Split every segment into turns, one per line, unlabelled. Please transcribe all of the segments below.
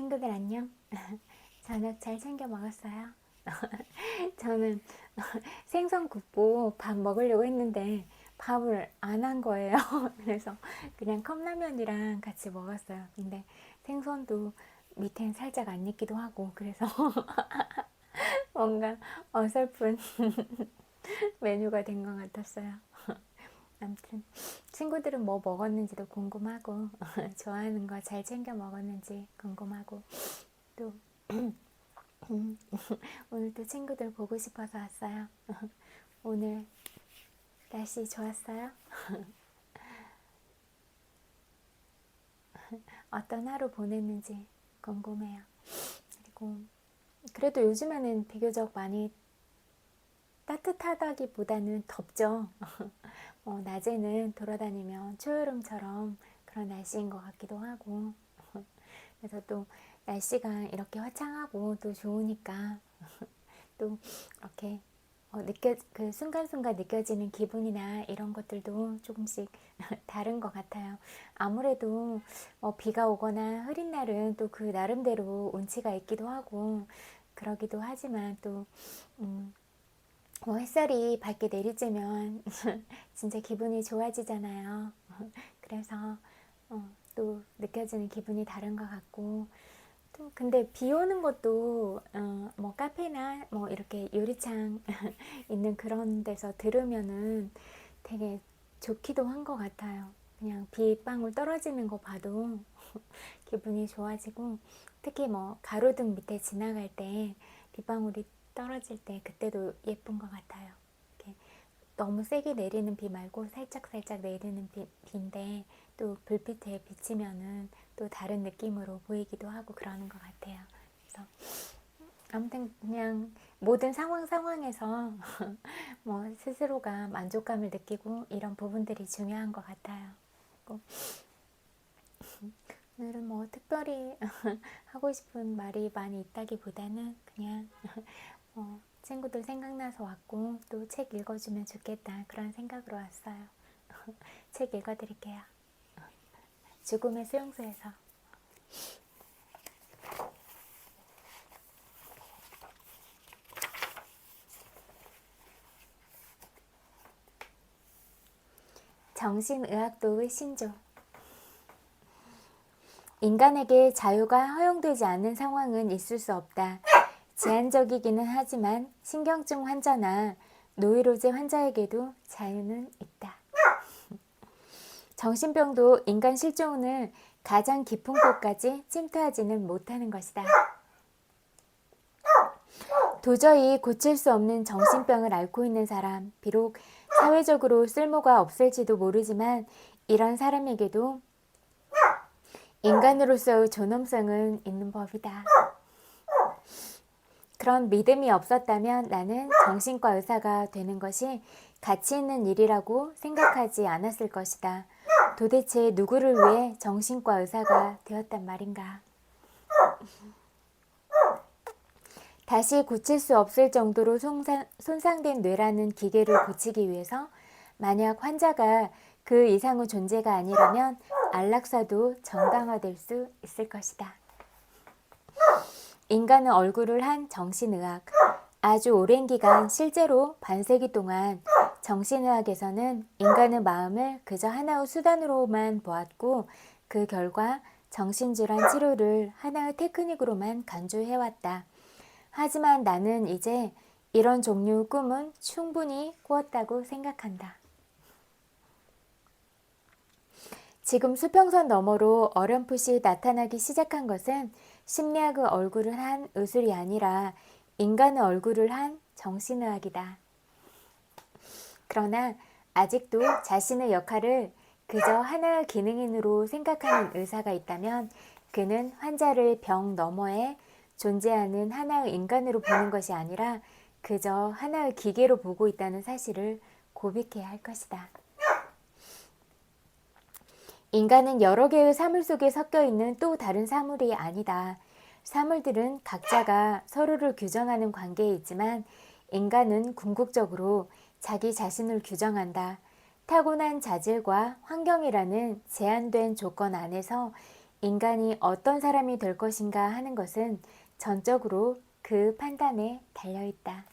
친구들 안녕. 저녁 잘 챙겨 먹었어요? 저는 생선 굽고 밥 먹으려고 했는데 밥을 안 한 거예요. 그래서 그냥 컵라면이랑 같이 먹었어요. 근데 생선도 밑엔 살짝 안 익기도 하고 그래서 뭔가 어설픈 메뉴가 된 것 같았어요. 아무튼 친구들은 뭐 먹었는지도 궁금하고 좋아하는 거 잘 챙겨 먹었는지 궁금하고 또 오늘 또 친구들 보고 싶어서 왔어요. 오늘 날씨 좋았어요? 어떤 하루 보냈는지 궁금해요. 그리고 그래도 요즘에는 비교적 많이 따뜻하다기보다는 덥죠. 낮에는 돌아다니면 초여름처럼 그런 날씨인 것 같기도 하고 그래서 또 날씨가 이렇게 화창하고 또 좋으니까 또 이렇게 그 순간순간 느껴지는 기분이나 이런 것들도 조금씩 다른 것 같아요. 아무래도 비가 오거나 흐린 날은 또 그 나름대로 운치가 있기도 하고 그러기도 하지만 또 햇살이 밝게 내리쬐면 진짜 기분이 좋아지잖아요. 그래서 또 느껴지는 기분이 다른 것 같고 또 근데 비 오는 것도 카페나 이렇게 유리창 있는 그런 데서 들으면은 되게 좋기도 한 것 같아요. 그냥 빗방울 떨어지는 거 봐도 기분이 좋아지고 특히 가로등 밑에 지나갈 때 빗방울이 떨어질 때 그때도 예쁜 것 같아요. 이렇게 너무 세게 내리는 비 말고 살짝살짝 내리는 비인데 또 불빛에 비치면은 또 다른 느낌으로 보이기도 하고 그러는 것 같아요. 그래서 아무튼 그냥 모든 상황에서 스스로가 만족감을 느끼고 이런 부분들이 중요한 것 같아요. 오늘은 특별히 하고 싶은 말이 많이 있다기보다는 그냥 친구들 생각나서 왔고 또 책 읽어주면 좋겠다 그런 생각으로 왔어요. 책 읽어드릴게요. 죽음의 수용소에서. 정신의학도의 신조. 인간에게 자유가 허용되지 않는 상황은 있을 수 없다. 제한적이기는 하지만 신경증 환자나 노이로제 환자에게도 자유는 있다. 정신병도 인간 실존을 가장 깊은 곳까지 침투하지는 못하는 것이다. 도저히 고칠 수 없는 정신병을 앓고 있는 사람, 비록 사회적으로 쓸모가 없을지도 모르지만 이런 사람에게도 인간으로서의 존엄성은 있는 법이다. 그런 믿음이 없었다면 나는 정신과 의사가 되는 것이 가치 있는 일이라고 생각하지 않았을 것이다. 도대체 누구를 위해 정신과 의사가 되었단 말인가? 다시 고칠 수 없을 정도로 손상된 뇌라는 기계를 고치기 위해서 만약 환자가 그 이상의 존재가 아니라면 안락사도 정당화될 수 있을 것이다. 인간은 얼굴을 한 정신의학. 아주 오랜 기간 실제로 반세기 동안 정신의학에서는 인간의 마음을 그저 하나의 수단으로만 보았고 그 결과 정신질환 치료를 하나의 테크닉으로만 간주해왔다. 하지만 나는 이제 이런 종류의 꿈은 충분히 꾸었다고 생각한다. 지금 수평선 너머로 어렴풋이 나타나기 시작한 것은 심리학의 얼굴을 한 의술이 아니라 인간의 얼굴을 한 정신의학이다. 그러나 아직도 자신의 역할을 그저 하나의 기능인으로 생각하는 의사가 있다면 그는 환자를 병 너머에 존재하는 하나의 인간으로 보는 것이 아니라 그저 하나의 기계로 보고 있다는 사실을 고백해야 할 것이다. 인간은 여러 개의 사물 속에 섞여 있는 또 다른 사물이 아니다. 사물들은 각자가 서로를 규정하는 관계에 있지만 인간은 궁극적으로 자기 자신을 규정한다. 타고난 자질과 환경이라는 제한된 조건 안에서 인간이 어떤 사람이 될 것인가 하는 것은 전적으로 그 판단에 달려있다.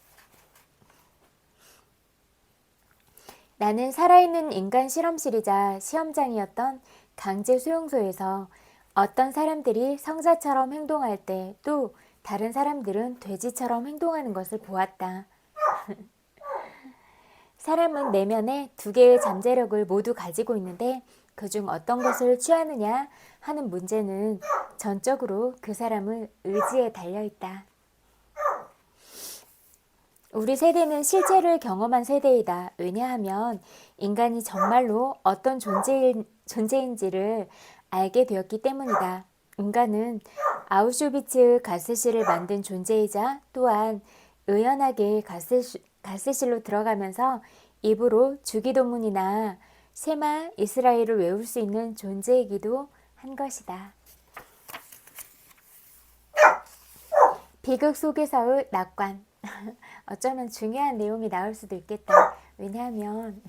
나는 살아있는 인간 실험실이자 시험장이었던 강제 수용소에서 어떤 사람들이 성자처럼 행동할 때 또 다른 사람들은 돼지처럼 행동하는 것을 보았다. 사람은 내면에 두 개의 잠재력을 모두 가지고 있는데 그중 어떤 것을 취하느냐 하는 문제는 전적으로 그 사람의 의지에 달려있다. 우리 세대는 실제를 경험한 세대이다. 왜냐하면 인간이 정말로 어떤 존재인지를 알게 되었기 때문이다. 인간은 아우슈비츠 가스실을 만든 존재이자 또한 의연하게 가스실로 들어가면서 입으로 주기도문이나 쉐마 이스라엘을 외울 수 있는 존재이기도 한 것이다. 비극 속에서의 낙관. 어쩌면 중요한 내용이 나올 수도 있겠다. 왜냐하면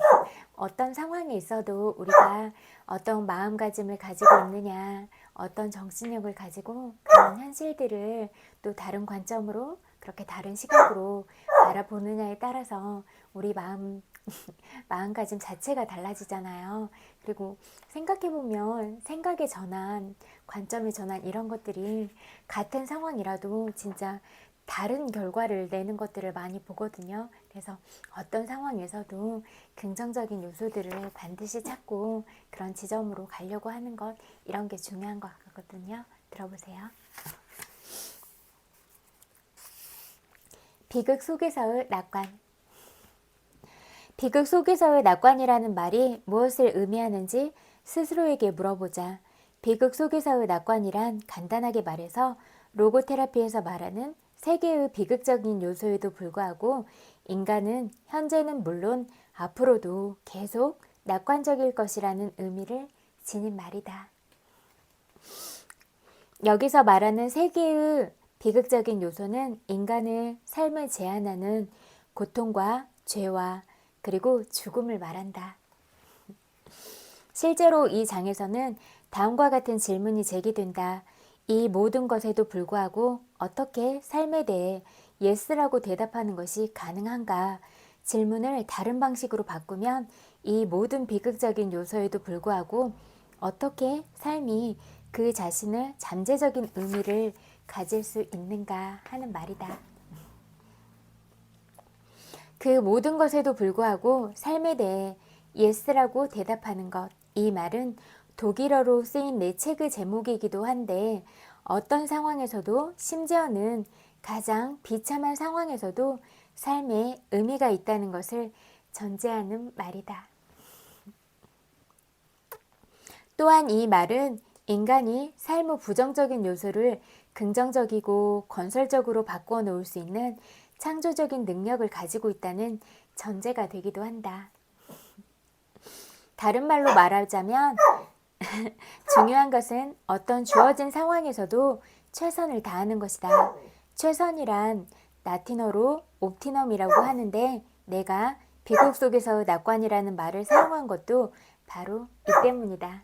어떤 상황에 있어도 우리가 어떤 마음가짐을 가지고 있느냐, 어떤 정신력을 가지고 그런 현실들을 또 다른 관점으로 그렇게 다른 시각으로 바라보느냐에 따라서 우리 마음가짐 자체가 달라지잖아요. 그리고 생각해보면 생각의 전환, 관점의 전환 이런 것들이 같은 상황이라도 진짜 다른 결과를 내는 것들을 많이 보거든요. 그래서 어떤 상황에서도 긍정적인 요소들을 반드시 찾고 그런 지점으로 가려고 하는 것, 이런 게 중요한 것 같거든요. 들어보세요. 비극 속에서의 낙관. 비극 속에서의 낙관이라는 말이 무엇을 의미하는지 스스로에게 물어보자. 비극 속에서의 낙관이란 간단하게 말해서 로고테라피에서 말하는 세 개의 비극적인 요소에도 불구하고 인간은 현재는 물론 앞으로도 계속 낙관적일 것이라는 의미를 지닌 말이다. 여기서 말하는 세 개의 비극적인 요소는 인간의 삶을 제한하는 고통과 죄와 그리고 죽음을 말한다. 실제로 이 장에서는 다음과 같은 질문이 제기된다. 이 모든 것에도 불구하고 어떻게 삶에 대해 예스라고 대답하는 것이 가능한가? 질문을 다른 방식으로 바꾸면 이 모든 비극적인 요소에도 불구하고 어떻게 삶이 그 자신의 잠재적인 의미를 가질 수 있는가 하는 말이다. 그 모든 것에도 불구하고 삶에 대해 예스라고 대답하는 것, 이 말은 독일어로 쓰인 내 책의 제목이기도 한데 어떤 상황에서도 심지어는 가장 비참한 상황에서도 삶에 의미가 있다는 것을 전제하는 말이다. 또한 이 말은 인간이 삶의 부정적인 요소를 긍정적이고 건설적으로 바꾸어 놓을 수 있는 창조적인 능력을 가지고 있다는 전제가 되기도 한다. 다른 말로 말하자면 중요한 것은 어떤 주어진 상황에서도 최선을 다하는 것이다. 최선이란 라틴어로 옵티넘이라고 하는데 내가 비극 속에서 낙관이라는 말을 사용한 것도 바로 이 때문이다.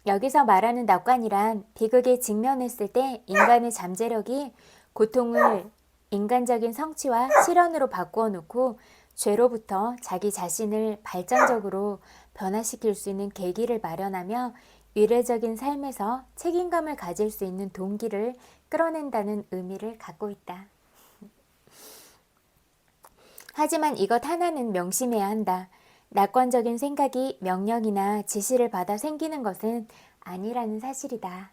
여기서 말하는 낙관이란 비극에 직면했을 때 인간의 잠재력이 고통을 인간적인 성취와 실현으로 바꾸어 놓고 죄로부터 자기 자신을 발전적으로 변화시킬 수 있는 계기를 마련하며 의례적인 삶에서 책임감을 가질 수 있는 동기를 끌어낸다는 의미를 갖고 있다. 하지만 이것 하나는 명심해야 한다. 낙관적인 생각이 명령이나 지시를 받아 생기는 것은 아니라는 사실이다.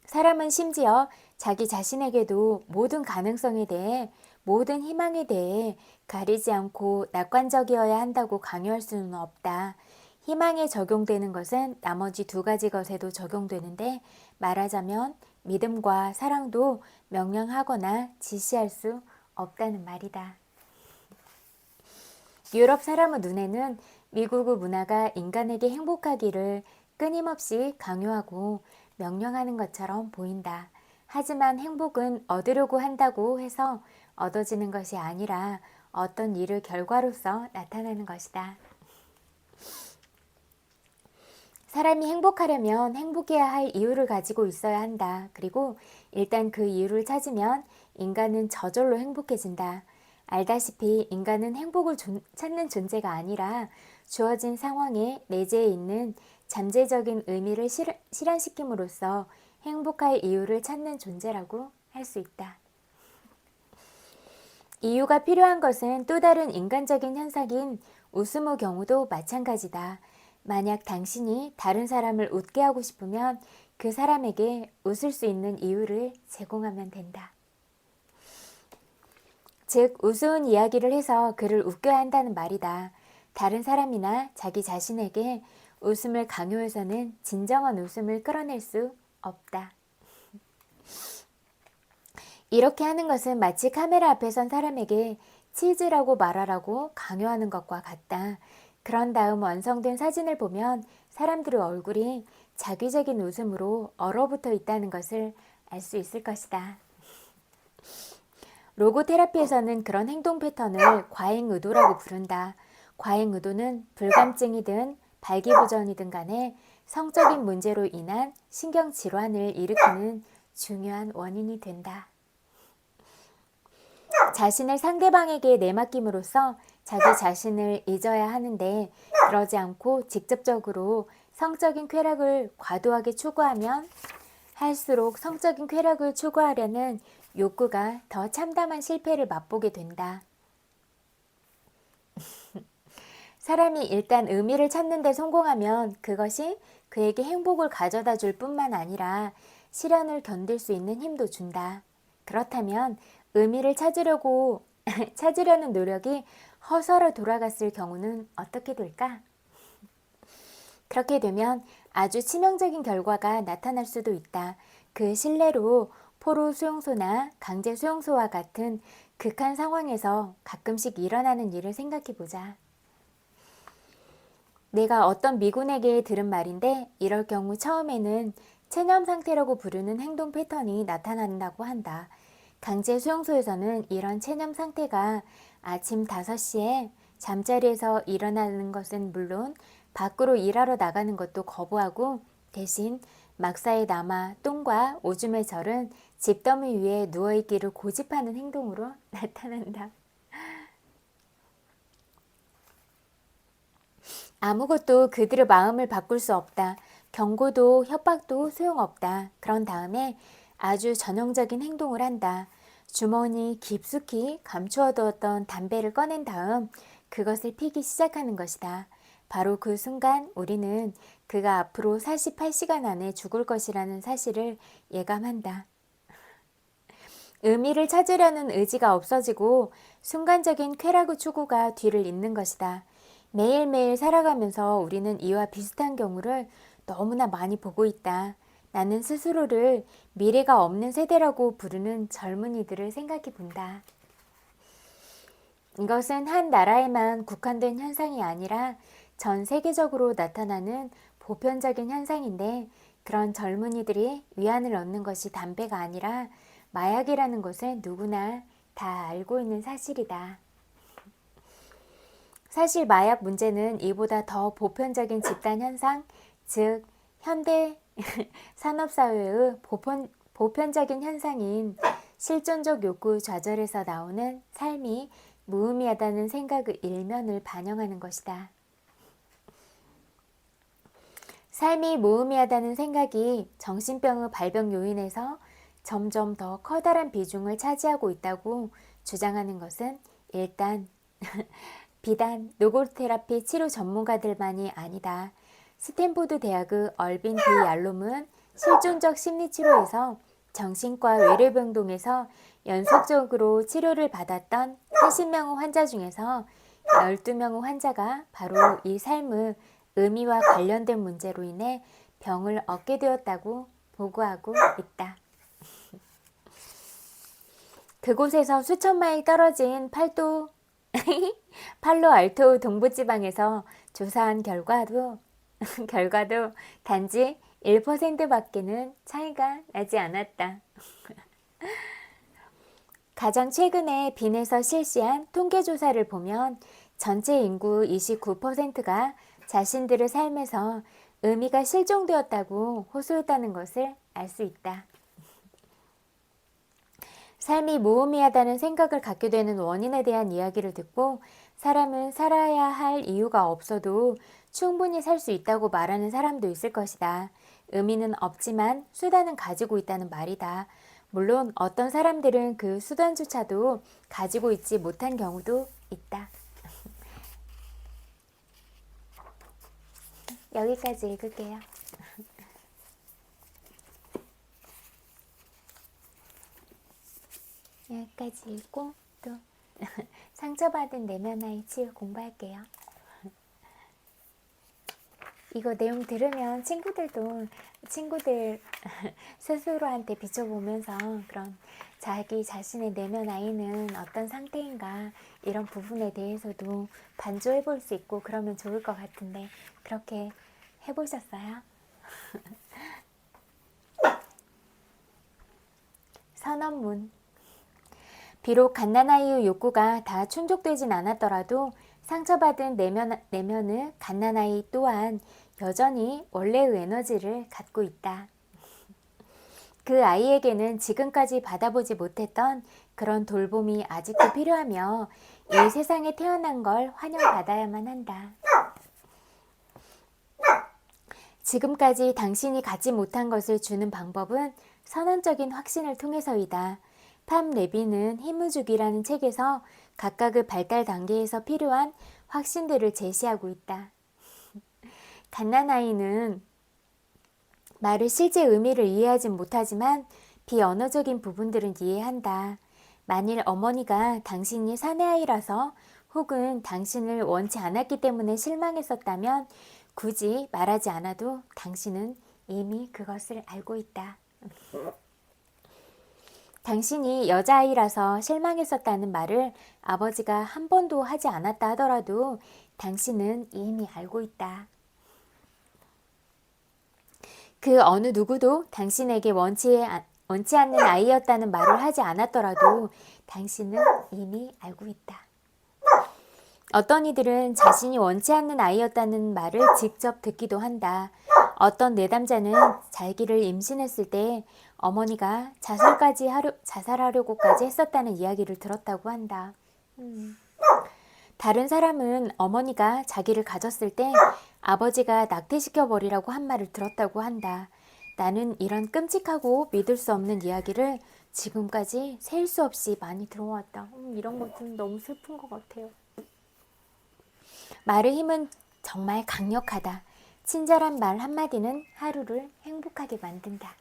사람은 심지어 자기 자신에게도 모든 가능성에 대해 모든 희망에 대해 가리지 않고 낙관적이어야 한다고 강요할 수는 없다. 희망에 적용되는 것은 나머지 두 가지 것에도 적용되는데 말하자면 믿음과 사랑도 명령하거나 지시할 수 없다는 말이다. 유럽 사람의 눈에는 미국의 문화가 인간에게 행복하기를 끊임없이 강요하고 명령하는 것처럼 보인다. 하지만 행복은 얻으려고 한다고 해서 얻어지는 것이 아니라 어떤 일의 결과로서 나타나는 것이다. 사람이 행복하려면 행복해야 할 이유를 가지고 있어야 한다. 그리고 일단 그 이유를 찾으면 인간은 저절로 행복해진다. 알다시피 인간은 행복을 찾는 존재가 아니라 주어진 상황에 내재해 있는 잠재적인 의미를 실현시킴으로써 행복할 이유를 찾는 존재라고 할 수 있다. 이유가 필요한 것은 또 다른 인간적인 현상인 웃음의 경우도 마찬가지다. 만약 당신이 다른 사람을 웃게 하고 싶으면 그 사람에게 웃을 수 있는 이유를 제공하면 된다. 즉, 우스운 이야기를 해서 그를 웃겨야 한다는 말이다. 다른 사람이나 자기 자신에게 웃음을 강요해서는 진정한 웃음을 끌어낼 수 없다. 이렇게 하는 것은 마치 카메라 앞에 선 사람에게 치즈라고 말하라고 강요하는 것과 같다. 그런 다음 완성된 사진을 보면 사람들의 얼굴이 자기적인 웃음으로 얼어붙어 있다는 것을 알 수 있을 것이다. 로고테라피에서는 그런 행동 패턴을 과잉 의도라고 부른다. 과잉 의도는 불감증이든 발기부전이든 간에 성적인 문제로 인한 신경질환을 일으키는 중요한 원인이 된다. 자신을 상대방에게 내맡김으로써 자기 자신을 잊어야 하는데 그러지 않고 직접적으로 성적인 쾌락을 과도하게 추구하면 할수록 성적인 쾌락을 추구하려는 욕구가 더 참담한 실패를 맛보게 된다. 사람이 일단 의미를 찾는 데 성공하면 그것이 그에게 행복을 가져다 줄 뿐만 아니라 시련을 견딜 수 있는 힘도 준다. 그렇다면 의미를 찾으려는 노력이 허서로 돌아갔을 경우는 어떻게 될까? 그렇게 되면 아주 치명적인 결과가 나타날 수도 있다. 그 실례로 포로 수용소나 강제 수용소와 같은 극한 상황에서 가끔씩 일어나는 일을 생각해 보자. 내가 어떤 미군에게 들은 말인데 이럴 경우 처음에는 체념 상태라고 부르는 행동 패턴이 나타난다고 한다. 강제 수용소에서는 이런 체념 상태가 아침 5시에 잠자리에서 일어나는 것은 물론 밖으로 일하러 나가는 것도 거부하고 대신 막사에 남아 똥과 오줌에 절은 집더미 위에 누워있기를 고집하는 행동으로 나타난다. 아무것도 그들의 마음을 바꿀 수 없다. 경고도 협박도 소용없다. 그런 다음에 아주 전형적인 행동을 한다. 주머니 깊숙이 감추어두었던 담배를 꺼낸 다음 그것을 피기 시작하는 것이다. 바로 그 순간 우리는 그가 앞으로 48시간 안에 죽을 것이라는 사실을 예감한다. 의미를 찾으려는 의지가 없어지고 순간적인 쾌락의 추구가 뒤를 잇는 것이다. 매일매일 살아가면서 우리는 이와 비슷한 경우를 너무나 많이 보고 있다. 나는 스스로를 미래가 없는 세대라고 부르는 젊은이들을 생각해 본다. 이것은 한 나라에만 국한된 현상이 아니라 전 세계적으로 나타나는 보편적인 현상인데 그런 젊은이들이 위안을 얻는 것이 담배가 아니라 마약이라는 것은 누구나 다 알고 있는 사실이다. 사실 마약 문제는 이보다 더 보편적인 집단 현상, 즉 현대 산업사회의 보편적인 현상인 실존적 욕구 좌절에서 나오는 삶이 무의미하다는 생각의 일면을 반영하는 것이다. 삶이 무의미하다는 생각이 정신병의 발병 요인에서 점점 더 커다란 비중을 차지하고 있다고 주장하는 것은 일단 비단 노고테라피 치료 전문가들만이 아니다. 스탠포드 대학의 얼빈 디 얄롬은 실존적 심리치료에서 정신과 외래병동에서 연속적으로 치료를 받았던 40명의 환자 중에서 12명의 환자가 바로 이 삶의 의미와 관련된 문제로 인해 병을 얻게 되었다고 보고하고 있다. 그곳에서 수천 마일 떨어진 팔로알토 동부지방에서 조사한 결과도 단지 1%밖에는 차이가 나지 않았다. 가장 최근에 빈에서 실시한 통계조사를 보면 전체 인구 29%가 자신들의 삶에서 의미가 실종되었다고 호소했다는 것을 알 수 있다. 삶이 무의미하다는 생각을 갖게 되는 원인에 대한 이야기를 듣고 사람은 살아야 할 이유가 없어도 충분히 살 수 있다고 말하는 사람도 있을 것이다. 의미는 없지만 수단은 가지고 있다는 말이다. 물론 어떤 사람들은 그 수단조차도 가지고 있지 못한 경우도 있다. 여기까지 읽을게요. 여기까지 읽고 또 상처받은 내면의 치유 공부할게요. 이거 내용 들으면 친구들 스스로한테 비춰보면서 그런 자기 자신의 내면 아이는 어떤 상태인가 이런 부분에 대해서도 반조해 볼 수 있고 그러면 좋을 것 같은데 그렇게 해보셨어요? 선언문. 비록 갓난아이의 욕구가 다 충족되진 않았더라도 상처받은 내면의 갓난아이 또한 여전히 원래의 에너지를 갖고 있다. 그 아이에게는 지금까지 받아보지 못했던 그런 돌봄이 아직도 필요하며 이 세상에 태어난 걸 환영받아야만 한다. 지금까지 당신이 갖지 못한 것을 주는 방법은 선언적인 확신을 통해서이다. 팜 레비는 힘의주기라는 책에서 각각의 발달 단계에서 필요한 확신들을 제시하고 있다. 갓난아이는 말의 실제 의미를 이해하지 못하지만 비언어적인 부분들은 이해한다. 만일 어머니가 당신이 사내아이라서 혹은 당신을 원치 않았기 때문에 실망했었다면 굳이 말하지 않아도 당신은 이미 그것을 알고 있다. 당신이 여자아이라서 실망했었다는 말을 아버지가 한 번도 하지 않았다 하더라도 당신은 이미 알고 있다. 그 어느 누구도 당신에게 원치 않는 아이였다는 말을 하지 않았더라도 당신은 이미 알고 있다. 어떤 이들은 자신이 원치 않는 아이였다는 말을 직접 듣기도 한다. 어떤 내담자는 자기를 임신했을 때 어머니가 자살하려고까지 했었다는 이야기를 들었다고 한다. 다른 사람은 어머니가 자기를 가졌을 때 아버지가 낙태시켜버리라고 한 말을 들었다고 한다. 나는 이런 끔찍하고 믿을 수 없는 이야기를 지금까지 셀 수 없이 많이 들어왔다. 이런 것들은 너무 슬픈 것 같아요. 말의 힘은 정말 강력하다. 친절한 말 한마디는 하루를 행복하게 만든다.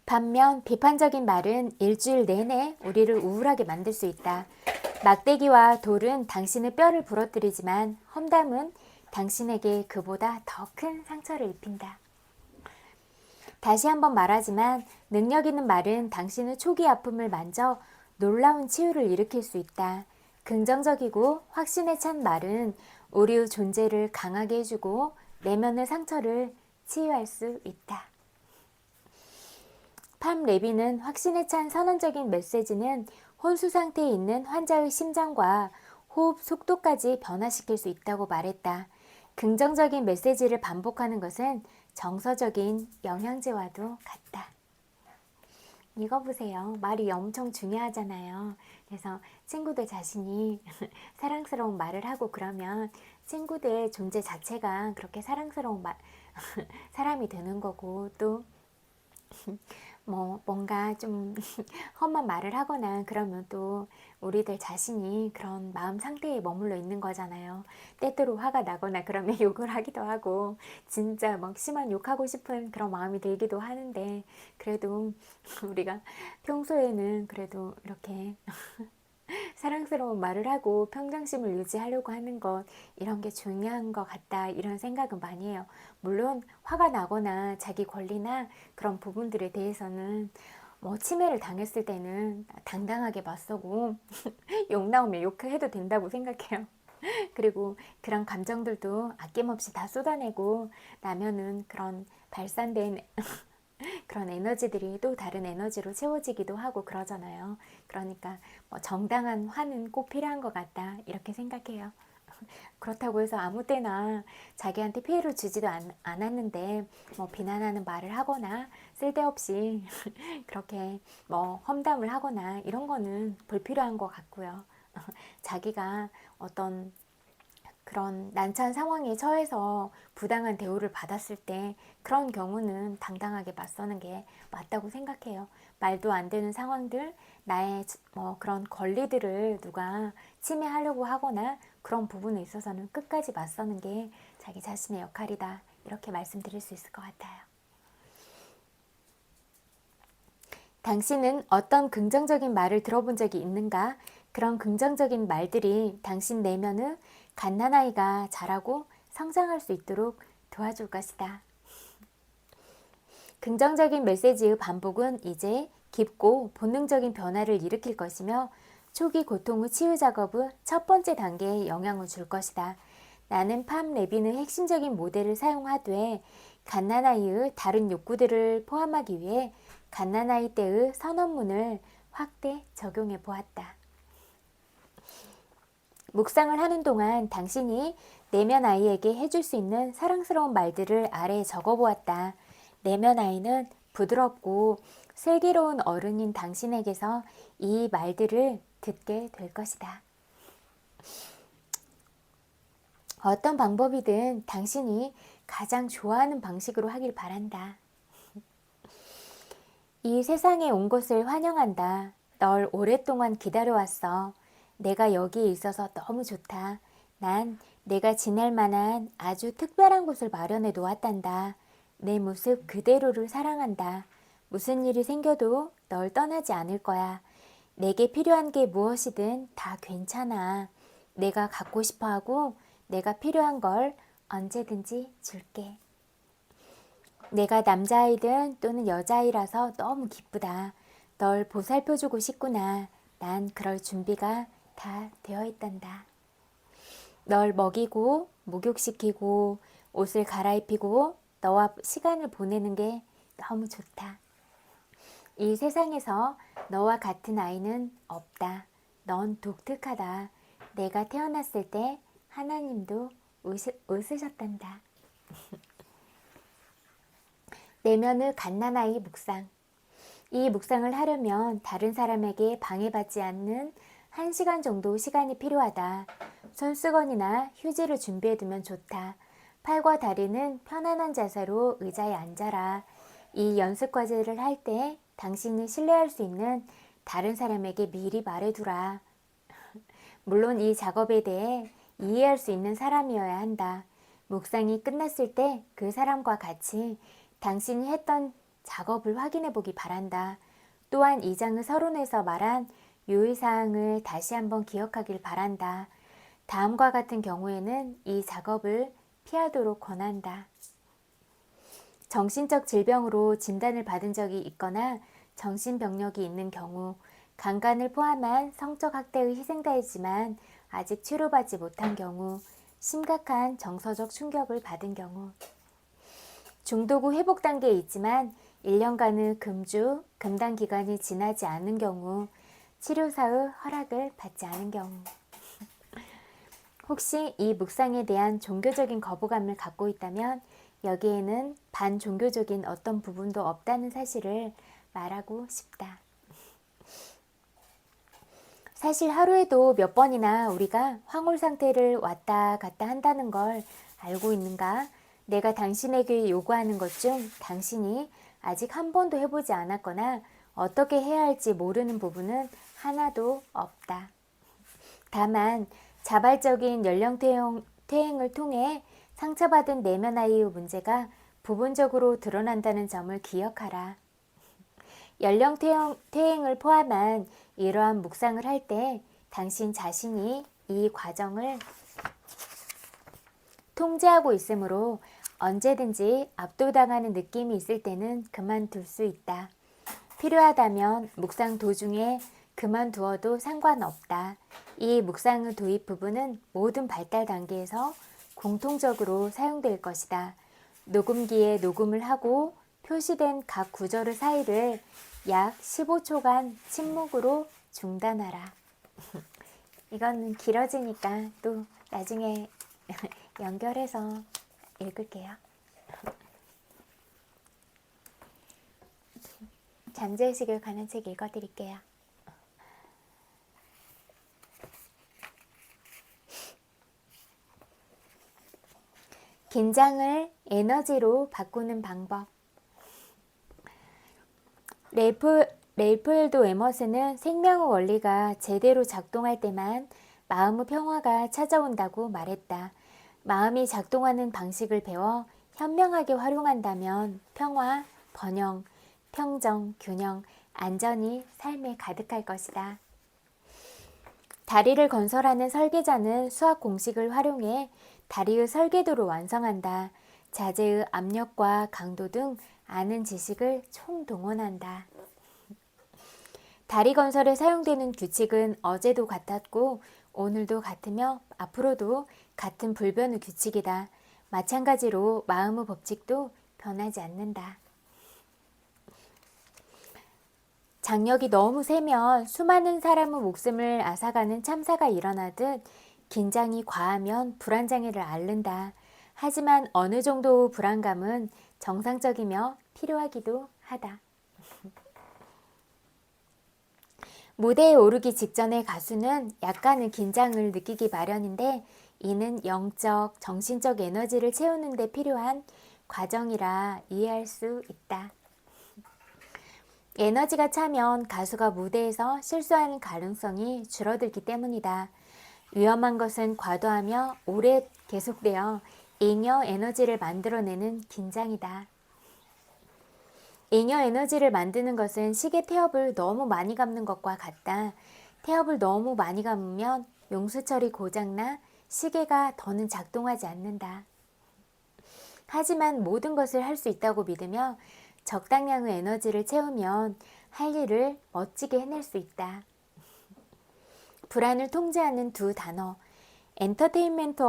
반면 비판적인 말은 일주일 내내 우리를 우울하게 만들 수 있다. 막대기와 돌은 당신의 뼈를 부러뜨리지만 험담은 당신에게 그보다 더 큰 상처를 입힌다. 다시 한번 말하지만 능력 있는 말은 당신의 초기 아픔을 만져 놀라운 치유를 일으킬 수 있다. 긍정적이고 확신에 찬 말은 우리의 존재를 강하게 해주고 내면의 상처를 치유할 수 있다. 팜 레비는 확신에 찬 선언적인 메시지는 혼수 상태에 있는 환자의 심장과 호흡 속도까지 변화시킬 수 있다고 말했다. 긍정적인 메시지를 반복하는 것은 정서적인 영양제와도 같다. 읽어보세요. 말이 엄청 중요하잖아요. 그래서 친구들 자신이 사랑스러운 말을 하고 그러면 친구들의 존재 자체가 그렇게 사랑스러운 사람이 되는 거고 또 뭔가 좀 험한 말을 하거나 그러면 또 우리들 자신이 그런 마음 상태에 머물러 있는 거잖아요. 때때로 화가 나거나 그러면 욕을 하기도 하고 진짜 막 심한 욕하고 싶은 그런 마음이 들기도 하는데 그래도 우리가 평소에는 그래도 이렇게 사랑스러운 말을 하고 평정심을 유지하려고 하는 것 이런 게 중요한 것 같다 이런 생각은 많이 해요. 물론 화가 나거나 자기 권리나 그런 부분들에 대해서는 침해를 당했을 때는 당당하게 맞서고 욕 나오면 욕해도 된다고 생각해요. 그리고 그런 감정들도 아낌없이 다 쏟아내고 나면은 그런 발산된 그런 에너지들이 또 다른 에너지로 채워지기도 하고 그러잖아요. 그러니까 정당한 화는 꼭 필요한 것 같다 이렇게 생각해요. 그렇다고 해서 아무 때나 자기한테 피해를 주지도 않았는데 뭐 비난하는 말을 하거나 쓸데없이 그렇게 뭐 험담을 하거나 이런 거는 불필요한 것 같고요. 자기가 어떤 그런 난처한 상황에 처해서 부당한 대우를 받았을 때 그런 경우는 당당하게 맞서는 게 맞다고 생각해요. 말도 안 되는 상황들, 나의 뭐 그런 권리들을 누가 침해하려고 하거나 그런 부분에 있어서는 끝까지 맞서는 게 자기 자신의 역할이다. 이렇게 말씀드릴 수 있을 것 같아요. 당신은 어떤 긍정적인 말을 들어본 적이 있는가? 그런 긍정적인 말들이 당신 내면의 갓난아이가 자라고 성장할 수 있도록 도와줄 것이다. 긍정적인 메시지의 반복은 이제 깊고 본능적인 변화를 일으킬 것이며 초기 고통의 치유 작업의 첫 번째 단계에 영향을 줄 것이다. 나는 팜 레빈의 핵심적인 모델을 사용하되 갓난아이의 다른 욕구들을 포함하기 위해 갓난아이 때의 선언문을 확대 적용해 보았다. 묵상을 하는 동안 당신이 내면 아이에게 해줄 수 있는 사랑스러운 말들을 아래에 적어보았다. 내면 아이는 부드럽고 슬기로운 어른인 당신에게서 이 말들을 듣게 될 것이다. 어떤 방법이든 당신이 가장 좋아하는 방식으로 하길 바란다. 이 세상에 온 것을 환영한다. 널 오랫동안 기다려왔어. 내가 여기에 있어서 너무 좋다. 난 내가 지낼 만한 아주 특별한 곳을 마련해 놓았단다. 내 모습 그대로를 사랑한다. 무슨 일이 생겨도 널 떠나지 않을 거야. 내게 필요한 게 무엇이든 다 괜찮아. 내가 갖고 싶어 하고 내가 필요한 걸 언제든지 줄게. 내가 남자아이든 또는 여자아이라서 너무 기쁘다. 널 보살펴주고 싶구나. 난 그럴 준비가 다 되어 있단다. 널 먹이고 목욕시키고 옷을 갈아입히고 너와 시간을 보내는 게 너무 좋다. 이 세상에서 너와 같은 아이는 없다. 넌 독특하다. 내가 태어났을 때 하나님도 웃으셨단다. 내면의 갓난아이 묵상. 이 묵상을 하려면 다른 사람에게 방해받지 않는 1시간 정도 시간이 필요하다. 손수건이나 휴지를 준비해두면 좋다. 팔과 다리는 편안한 자세로 의자에 앉아라. 이 연습 과제를 할 때 당신이 신뢰할 수 있는 다른 사람에게 미리 말해두라. 물론 이 작업에 대해 이해할 수 있는 사람이어야 한다. 묵상이 끝났을 때 그 사람과 같이 당신이 했던 작업을 확인해 보기 바란다. 또한 이 장의 서론에서 말한 유의사항을 다시 한번 기억하길 바란다. 다음과 같은 경우에는 이 작업을 피하도록 권한다. 정신적 질병으로 진단을 받은 적이 있거나 정신병력이 있는 경우, 강간을 포함한 성적 학대의 희생자이지만 아직 치료받지 못한 경우, 심각한 정서적 충격을 받은 경우, 중독 후 회복 단계에 있지만 1년간의 금주, 금단 기간이 지나지 않은 경우, 치료사의 허락을 받지 않은 경우. 혹시 이 묵상에 대한 종교적인 거부감을 갖고 있다면 여기에는 반종교적인 어떤 부분도 없다는 사실을 말하고 싶다. 사실 하루에도 몇 번이나 우리가 황홀 상태를 왔다 갔다 한다는 걸 알고 있는가? 내가 당신에게 요구하는 것 중 당신이 아직 한 번도 해보지 않았거나 어떻게 해야 할지 모르는 부분은 하나도 없다. 다만 자발적인 연령 퇴행을 통해 상처받은 내면 아이의 문제가 부분적으로 드러난다는 점을 기억하라. 연령 퇴행을 포함한 이러한 묵상을 할 때 당신 자신이 이 과정을 통제하고 있으므로 언제든지 압도당하는 느낌이 있을 때는 그만둘 수 있다. 필요하다면 묵상 도중에 그만두어도 상관없다. 이 묵상의 도입 부분은 모든 발달 단계에서 공통적으로 사용될 것이다. 녹음기에 녹음을 하고 표시된 각 구절의 사이를 약 15초간 침묵으로 중단하라. 이거는 길어지니까 또 나중에 연결해서 읽을게요. 잠재의식을 관한 책 읽어드릴게요. 긴장을 에너지로 바꾸는 방법. 레이프 에머슨은 생명의 원리가 제대로 작동할 때만 마음의 평화가 찾아온다고 말했다. 마음이 작동하는 방식을 배워 현명하게 활용한다면 평화, 번영, 평정, 균형, 안전이 삶에 가득할 것이다. 다리를 건설하는 설계자는 수학 공식을 활용해 다리의 설계도를 완성한다. 자재의 압력과 강도 등 아는 지식을 총동원한다. 다리 건설에 사용되는 규칙은 어제도 같았고 오늘도 같으며 앞으로도 같은 불변의 규칙이다. 마찬가지로 마음의 법칙도 변하지 않는다. 장력이 너무 세면 수많은 사람의 목숨을 앗아가는 참사가 일어나듯 긴장이 과하면 불안장애를 앓는다. 하지만 어느 정도 불안감은 정상적이며 필요하기도 하다. 무대에 오르기 직전의 가수는 약간의 긴장을 느끼기 마련인데 이는 영적, 정신적 에너지를 채우는 데 필요한 과정이라 이해할 수 있다. 에너지가 차면 가수가 무대에서 실수하는 가능성이 줄어들기 때문이다. 위험한 것은 과도하며 오래 계속되어 잉여 에너지를 만들어내는 긴장이다. 잉여 에너지를 만드는 것은 시계 태엽을 너무 많이 감는 것과 같다. 태엽을 너무 많이 감으면 용수철이 고장나 시계가 더는 작동하지 않는다. 하지만 모든 것을 할 수 있다고 믿으며 적당량의 에너지를 채우면 할 일을 멋지게 해낼 수 있다. 불안을 통제하는 두 단어. 엔터테인먼트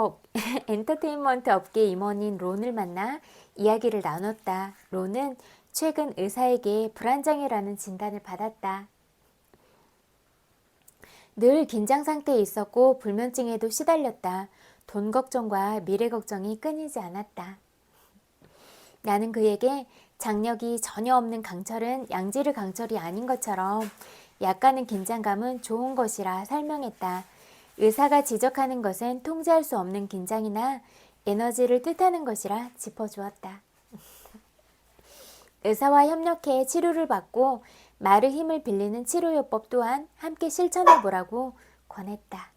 업계 임원인 론을 만나 이야기를 나눴다. 론은 최근 의사에게 불안장애라는 진단을 받았다. 늘 긴장 상태에 있었고 불면증에도 시달렸다. 돈 걱정과 미래 걱정이 끊이지 않았다. 나는 그에게 장력이 전혀 없는 강철은 양지르 강철이 아닌 것처럼 약간의 긴장감은 좋은 것이라 설명했다. 의사가 지적하는 것은 통제할 수 없는 긴장이나 에너지를 뜻하는 것이라 짚어주었다. 의사와 협력해 치료를 받고 말의 힘을 빌리는 치료요법 또한 함께 실천해보라고 권했다.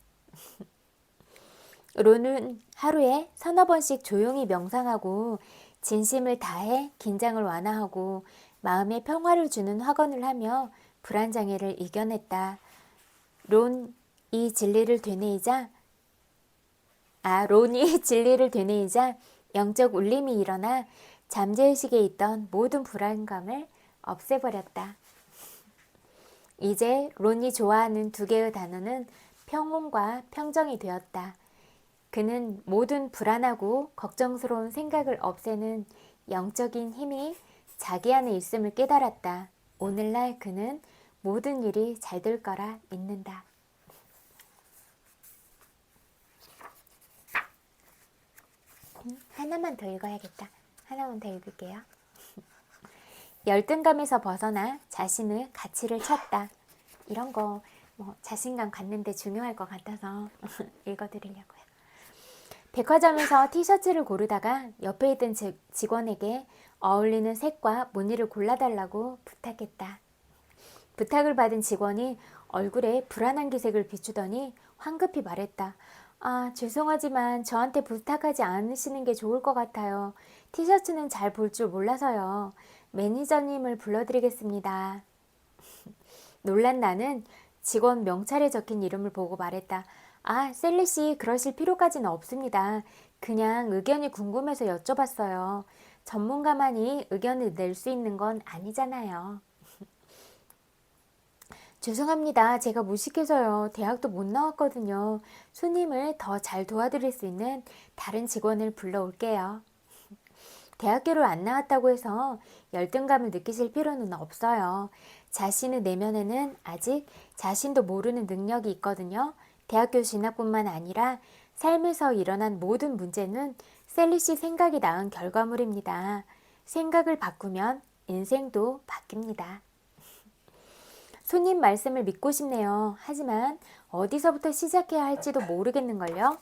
론은 하루에 서너 번씩 조용히 명상하고 진심을 다해 긴장을 완화하고 마음에 평화를 주는 확언을 하며 불안장애를 이겨냈다. 론이 진리를 되뇌이자 영적 울림이 일어나 잠재의식에 있던 모든 불안감을 없애버렸다. 이제 론이 좋아하는 두 개의 단어는 평온과 평정이 되었다. 그는 모든 불안하고 걱정스러운 생각을 없애는 영적인 힘이 자기 안에 있음을 깨달았다. 오늘날 그는 모든 일이 잘 될 거라 믿는다. 하나만 더 읽어야겠다. 하나만 더 읽을게요. 열등감에서 벗어나 자신의 가치를 찾다. 이런 거 자신감 갖는 데 중요할 것 같아서 읽어드리려고요. 백화점에서 티셔츠를 고르다가 옆에 있던 직원에게 어울리는 색과 무늬를 골라달라고 부탁했다. 부탁을 받은 직원이 얼굴에 불안한 기색을 비추더니 황급히 말했다. 아, 죄송하지만 저한테 부탁하지 않으시는 게 좋을 것 같아요. 티셔츠는 잘 볼 줄 몰라서요. 매니저님을 불러드리겠습니다. 놀란 나는 직원 명찰에 적힌 이름을 보고 말했다. 아, 셀리씨 그러실 필요까지는 없습니다. 그냥 의견이 궁금해서 여쭤봤어요. 전문가만이 의견을 낼 수 있는 건 아니잖아요. 죄송합니다. 제가 무식해서요. 대학도 못 나왔거든요. 손님을 더 잘 도와드릴 수 있는 다른 직원을 불러올게요. 대학교를 안 나왔다고 해서 열등감을 느끼실 필요는 없어요. 자신의 내면에는 아직 자신도 모르는 능력이 있거든요. 대학교 진학뿐만 아니라 삶에서 일어난 모든 문제는 셀리 씨 생각이 낳은 결과물입니다. 생각을 바꾸면 인생도 바뀝니다. 손님 말씀을 믿고 싶네요. 하지만 어디서부터 시작해야 할지도 모르겠는걸요.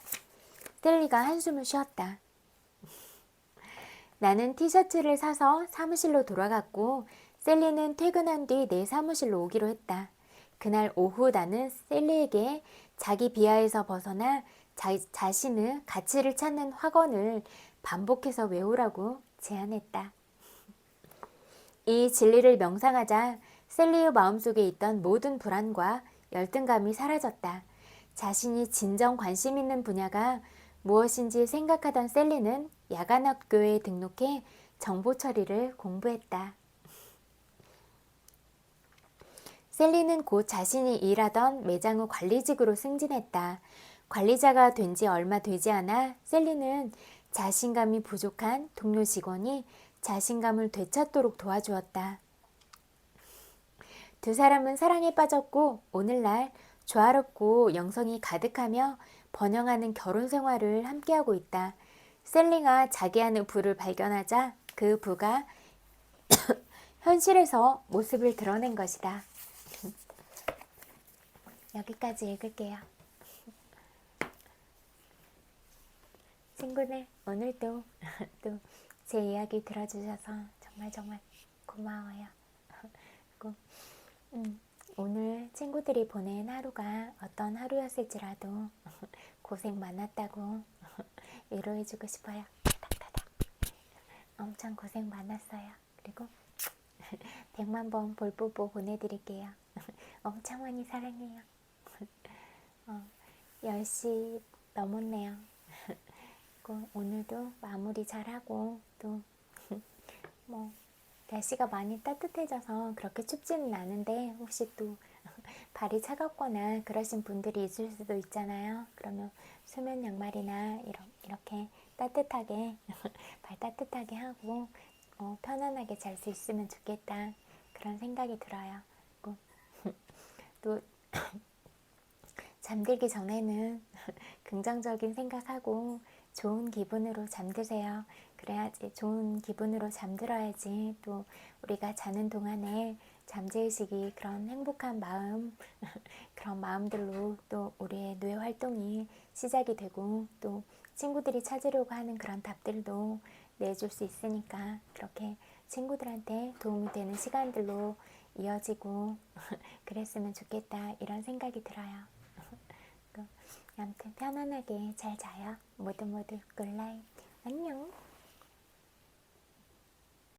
셀리가 한숨을 쉬었다. 나는 티셔츠를 사서 사무실로 돌아갔고 셀리는 퇴근한 뒤 내 사무실로 오기로 했다. 그날 오후 나는 셀리에게 자기 비하에서 벗어나 자신의 가치를 찾는 확언을 반복해서 외우라고 제안했다. 이 진리를 명상하자 셀리의 마음속에 있던 모든 불안과 열등감이 사라졌다. 자신이 진정 관심 있는 분야가 무엇인지 생각하던 셀리는 야간학교에 등록해 정보 처리를 공부했다. 셀리는 곧 자신이 일하던 매장의 관리직으로 승진했다. 관리자가 된 지 얼마 되지 않아 셀리는 자신감이 부족한 동료 직원이 자신감을 되찾도록 도와주었다. 두 사람은 사랑에 빠졌고 오늘날 조화롭고 영성이 가득하며 번영하는 결혼 생활을 함께하고 있다. 셀리가 자기 안의 부를 발견하자 그 부가 현실에서 모습을 드러낸 것이다. 여기까지 읽을게요. 친구들, 오늘도 또 제 이야기 들어주셔서 정말 고마워요. 그리고 오늘 친구들이 보낸 하루가 어떤 하루였을지라도 고생 많았다고 위로해주고 싶어요. 타닥타닥. 엄청 고생 많았어요. 그리고 100만 번 볼뽀뽀 보내드릴게요. 엄청 많이 사랑해요. 10시 넘었네요. 오늘도 마무리 잘하고 또 뭐 날씨가 많이 따뜻해져서 그렇게 춥지는 않은데 혹시 또 발이 차갑거나 그러신 분들이 있을 수도 있잖아요. 그러면 수면 양말이나 이렇게 따뜻하게 발 따뜻하게 하고 편안하게 잘 수 있으면 좋겠다 그런 생각이 들어요. 또 잠들기 전에는 긍정적인 생각하고 좋은 기분으로 잠드세요. 그래야지 좋은 기분으로 잠들어야지 또 우리가 자는 동안에 잠재의식이 그런 행복한 마음 그런 마음들로 또 우리의 뇌 활동이 시작이 되고 또 친구들이 찾으려고 하는 그런 답들도 내줄 수 있으니까 그렇게 친구들한테 도움이 되는 시간들로 이어지고 그랬으면 좋겠다 이런 생각이 들어요. 아무튼 편안하게 잘 자요. 모두 굿나잇. 안녕.